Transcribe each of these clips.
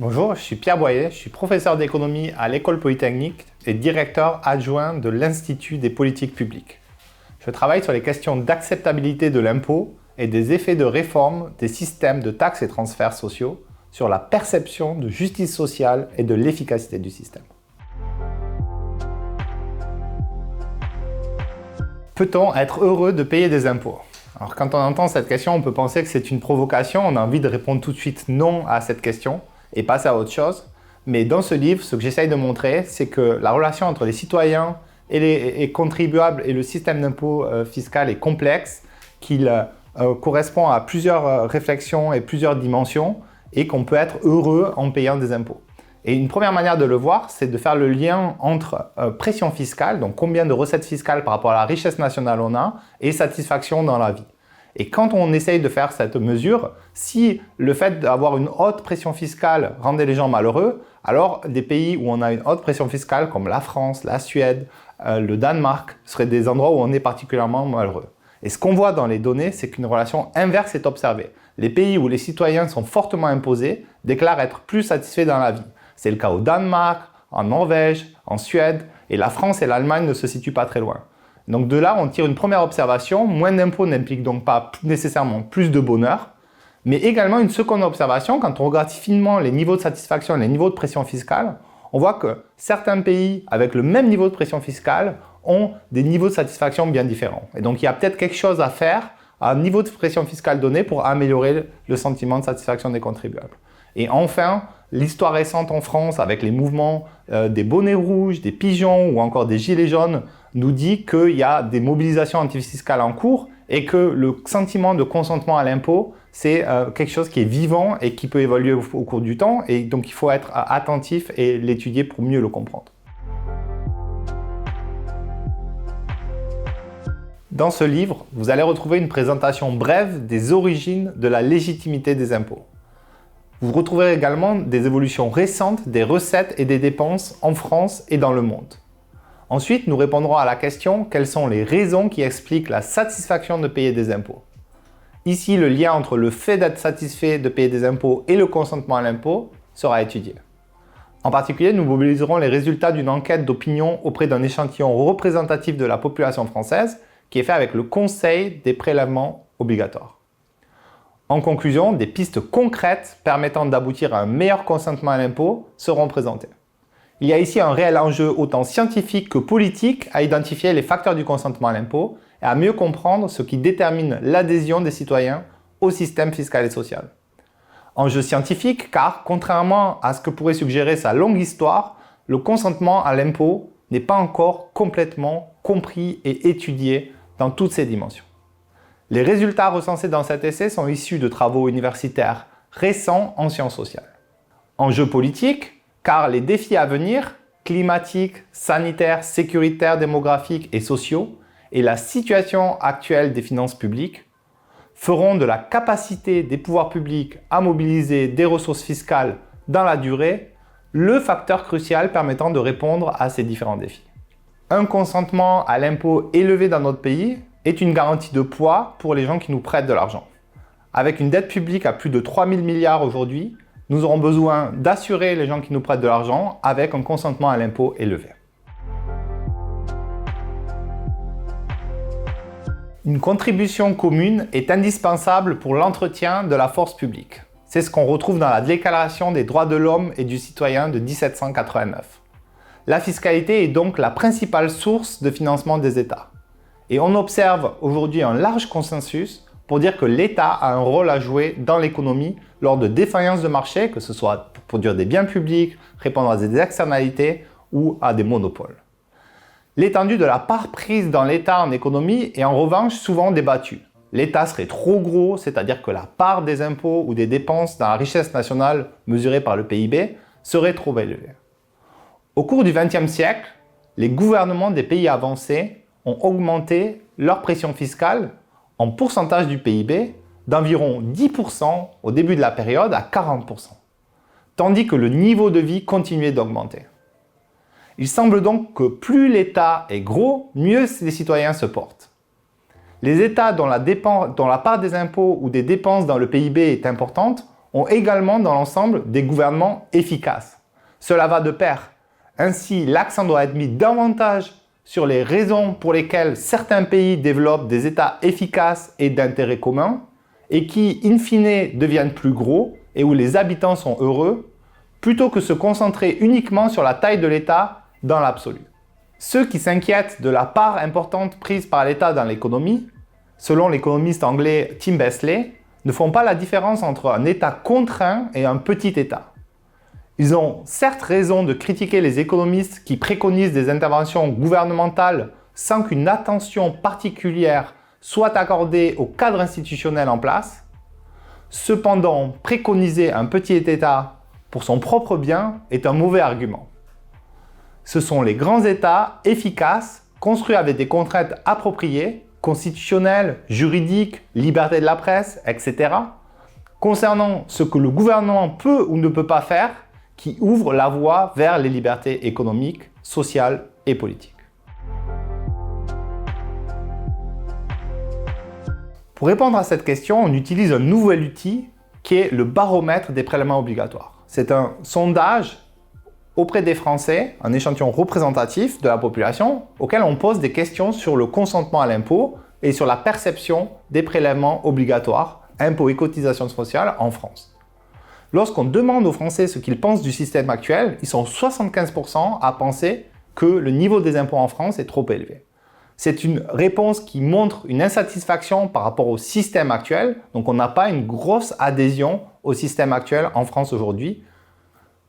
Bonjour, je suis Pierre Boyer, je suis professeur d'économie à l'École Polytechnique et directeur adjoint de l'Institut des politiques publiques. Je travaille sur les questions d'acceptabilité de l'impôt et des effets de réforme des systèmes de taxes et transferts sociaux sur la perception de justice sociale et de l'efficacité du système. Peut-on être heureux de payer des impôts? Alors quand on entend cette question, on peut penser que c'est une provocation, on a envie de répondre tout de suite non à cette question et passer à autre chose. Mais dans ce livre, ce que j'essaye de montrer, c'est que la relation entre les citoyens et les contribuables et le système d'impôt fiscal est complexe, qu'il correspond à plusieurs réflexions et plusieurs dimensions et qu'on peut être heureux en payant des impôts. Et une première manière de le voir, c'est de faire le lien entre pression fiscale, donc combien de recettes fiscales par rapport à la richesse nationale on a, et satisfaction dans la vie. Et quand on essaye de faire cette mesure, si le fait d'avoir une haute pression fiscale rendait les gens malheureux, alors des pays où on a une haute pression fiscale, comme la France, la Suède, le Danemark, seraient des endroits où on est particulièrement malheureux. Et ce qu'on voit dans les données, c'est qu'une relation inverse est observée. Les pays où les citoyens sont fortement imposés déclarent être plus satisfaits dans la vie. C'est le cas au Danemark, en Norvège, en Suède, et la France et l'Allemagne ne se situent pas très loin. Donc de là, on tire une première observation, moins d'impôts n'implique donc pas nécessairement plus de bonheur, mais également une seconde observation, quand on regarde finement les niveaux de satisfaction et les niveaux de pression fiscale, on voit que certains pays avec le même niveau de pression fiscale ont des niveaux de satisfaction bien différents. Et donc il y a peut-être quelque chose à faire à un niveau de pression fiscale donné pour améliorer le sentiment de satisfaction des contribuables. Et enfin, l'histoire récente en France avec les mouvements des bonnets rouges, des pigeons ou encore des gilets jaunes nous dit qu'il y a des mobilisations antifiscales en cours et que le sentiment de consentement à l'impôt, c'est quelque chose qui est vivant et qui peut évoluer au cours du temps et donc il faut être attentif et l'étudier pour mieux le comprendre. Dans ce livre, vous allez retrouver une présentation brève des origines de la légitimité des impôts. Vous retrouverez également des évolutions récentes des recettes et des dépenses en France et dans le monde. Ensuite, nous répondrons à la question quelles sont les raisons qui expliquent la satisfaction de payer des impôts. Ici, le lien entre le fait d'être satisfait de payer des impôts et le consentement à l'impôt sera étudié. En particulier, nous mobiliserons les résultats d'une enquête d'opinion auprès d'un échantillon représentatif de la population française qui est fait avec le Conseil des prélèvements obligatoires. En conclusion, des pistes concrètes permettant d'aboutir à un meilleur consentement à l'impôt seront présentées. Il y a ici un réel enjeu autant scientifique que politique à identifier les facteurs du consentement à l'impôt et à mieux comprendre ce qui détermine l'adhésion des citoyens au système fiscal et social. Enjeu scientifique car, contrairement à ce que pourrait suggérer sa longue histoire, le consentement à l'impôt n'est pas encore complètement compris et étudié dans toutes ses dimensions. Les résultats recensés dans cet essai sont issus de travaux universitaires récents en sciences sociales. Enjeu politique, car les défis à venir, climatiques, sanitaires, sécuritaires, démographiques et sociaux, et la situation actuelle des finances publiques, feront de la capacité des pouvoirs publics à mobiliser des ressources fiscales dans la durée le facteur crucial permettant de répondre à ces différents défis. Un consentement à l'impôt élevé dans notre pays est une garantie de poids pour les gens qui nous prêtent de l'argent. Avec une dette publique à plus de 3 000 milliards aujourd'hui, nous aurons besoin d'assurer les gens qui nous prêtent de l'argent avec un consentement à l'impôt élevé. Une contribution commune est indispensable pour l'entretien de la force publique. C'est ce qu'on retrouve dans la Déclaration des droits de l'homme et du citoyen de 1789. La fiscalité est donc la principale source de financement des États. Et on observe aujourd'hui un large consensus pour dire que l'État a un rôle à jouer dans l'économie lors de défaillances de marché, que ce soit pour produire des biens publics, répondre à des externalités ou à des monopoles. L'étendue de la part prise dans l'État en économie est en revanche souvent débattue. L'État serait trop gros, c'est-à-dire que la part des impôts ou des dépenses dans la richesse nationale mesurée par le PIB serait trop élevée. Au cours du XXe siècle, les gouvernements des pays avancés ont augmenté leur pression fiscale en pourcentage du PIB d'environ 10% au début de la période à 40%, tandis que le niveau de vie continuait d'augmenter. Il semble donc que plus l'État est gros, mieux les citoyens se portent. Les États dont la part des impôts ou des dépenses dans le PIB est importante ont également dans l'ensemble des gouvernements efficaces. Cela va de pair. Ainsi, l'accent doit être mis davantage sur les raisons pour lesquelles certains pays développent des États efficaces et d'intérêt commun et qui, in fine, deviennent plus gros et où les habitants sont heureux, plutôt que se concentrer uniquement sur la taille de l'État dans l'absolu. Ceux qui s'inquiètent de la part importante prise par l'État dans l'économie, selon l'économiste anglais Tim Besley, ne font pas la différence entre un État contraint et un petit État. Ils ont certes raison de critiquer les économistes qui préconisent des interventions gouvernementales sans qu'une attention particulière soit accordée au cadre institutionnel en place. Cependant, préconiser un petit État pour son propre bien est un mauvais argument. Ce sont les grands États efficaces, construits avec des contraintes appropriées, constitutionnelles, juridiques, liberté de la presse, etc., concernant ce que le gouvernement peut ou ne peut pas faire, qui ouvrent la voie vers les libertés économiques, sociales et politiques. Pour répondre à cette question, on utilise un nouvel outil qui est le baromètre des prélèvements obligatoires. C'est un sondage auprès des Français, un échantillon représentatif de la population, auquel on pose des questions sur le consentement à l'impôt et sur la perception des prélèvements obligatoires, impôts et cotisations sociales en France. Lorsqu'on demande aux Français ce qu'ils pensent du système actuel, ils sont 75% à penser que le niveau des impôts en France est trop élevé. C'est une réponse qui montre une insatisfaction par rapport au système actuel, donc on n'a pas une grosse adhésion au système actuel en France aujourd'hui.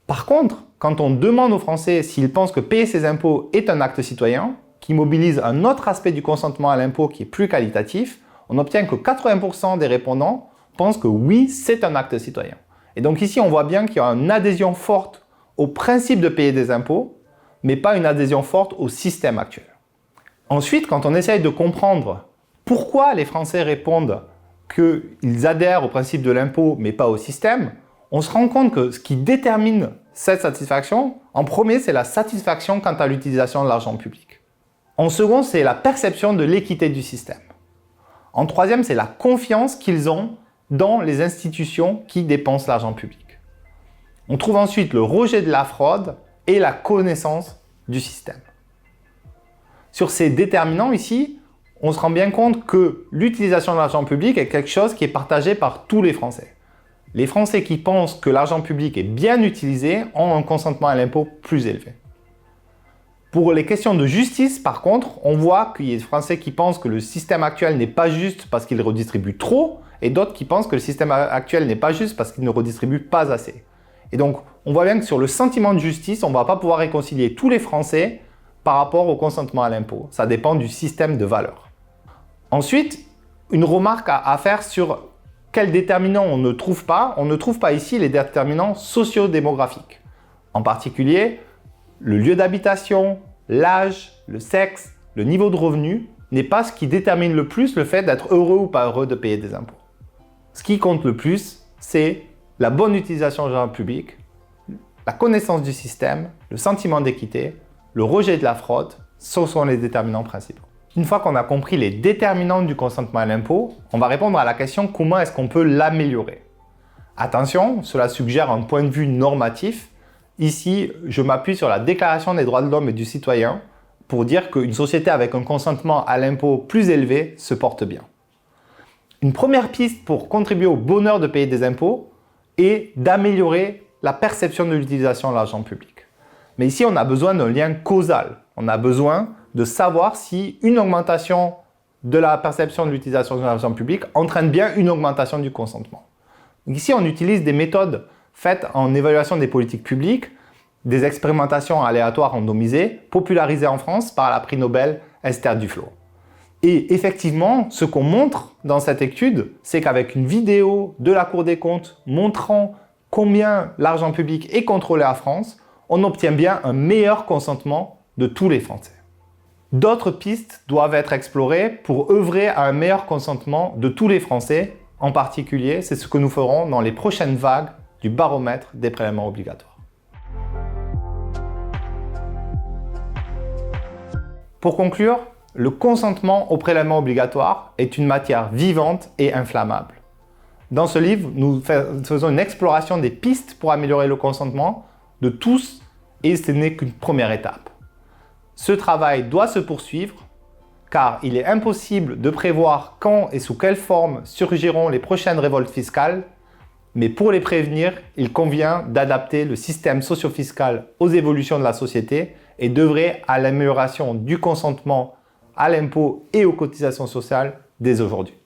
Par contre, quand on demande aux Français s'ils pensent que payer ses impôts est un acte citoyen, qui mobilise un autre aspect du consentement à l'impôt qui est plus qualitatif, on obtient que 80% des répondants pensent que oui, c'est un acte citoyen. Et donc ici, on voit bien qu'il y a une adhésion forte au principe de payer des impôts, mais pas une adhésion forte au système actuel. Ensuite, quand on essaye de comprendre pourquoi les Français répondent qu'ils adhèrent au principe de l'impôt, mais pas au système, on se rend compte que ce qui détermine cette satisfaction, en premier, c'est la satisfaction quant à l'utilisation de l'argent public. En second, c'est la perception de l'équité du système. En troisième, c'est la confiance qu'ils ont dans les institutions qui dépensent l'argent public. On trouve ensuite le rejet de la fraude et la connaissance du système. Sur ces déterminants ici, on se rend bien compte que l'utilisation de l'argent public est quelque chose qui est partagé par tous les Français. Les Français qui pensent que l'argent public est bien utilisé ont un consentement à l'impôt plus élevé. Pour les questions de justice, par contre, on voit qu'il y a des Français qui pensent que le système actuel n'est pas juste parce qu'il redistribue trop, et d'autres qui pensent que le système actuel n'est pas juste parce qu'il ne redistribue pas assez. Et donc, on voit bien que sur le sentiment de justice, on ne va pas pouvoir réconcilier tous les Français par rapport au consentement à l'impôt. Ça dépend du système de valeurs. Ensuite, une remarque à faire sur quels déterminants on ne trouve pas. On ne trouve pas ici les déterminants socio-démographiques. En particulier, le lieu d'habitation, l'âge, le sexe, le niveau de revenu n'est pas ce qui détermine le plus le fait d'être heureux ou pas heureux de payer des impôts. Ce qui compte le plus, c'est la bonne utilisation de l'argent public, la connaissance du système, le sentiment d'équité, le rejet de la fraude, ce sont les déterminants principaux. Une fois qu'on a compris les déterminants du consentement à l'impôt, on va répondre à la question comment est-ce qu'on peut l'améliorer. Attention, cela suggère un point de vue normatif. Ici, je m'appuie sur la Déclaration des droits de l'homme et du citoyen pour dire qu'une société avec un consentement à l'impôt plus élevé se porte bien. Une première piste pour contribuer au bonheur de payer des impôts est d'améliorer la perception de l'utilisation de l'argent public. Mais ici, on a besoin d'un lien causal. On a besoin de savoir si une augmentation de la perception de l'utilisation de l'argent public entraîne bien une augmentation du consentement. Donc ici, on utilise des méthodes faites en évaluation des politiques publiques, des expérimentations aléatoires randomisées, popularisées en France par la prix Nobel Esther Duflo. Et effectivement, ce qu'on montre dans cette étude, c'est qu'avec une vidéo de la Cour des comptes montrant combien l'argent public est contrôlé en France, on obtient bien un meilleur consentement de tous les Français. D'autres pistes doivent être explorées pour œuvrer à un meilleur consentement de tous les Français. En particulier, c'est ce que nous ferons dans les prochaines vagues du baromètre des prélèvements obligatoires. Pour conclure, le consentement au prélèvement obligatoire est une matière vivante et inflammable. Dans ce livre, nous faisons une exploration des pistes pour améliorer le consentement de tous et ce n'est qu'une première étape. Ce travail doit se poursuivre car il est impossible de prévoir quand et sous quelle forme surgiront les prochaines révoltes fiscales, mais pour les prévenir, il convient d'adapter le système socio-fiscal aux évolutions de la société et d'œuvrer à l'amélioration du consentement à l'impôt et aux cotisations sociales dès aujourd'hui.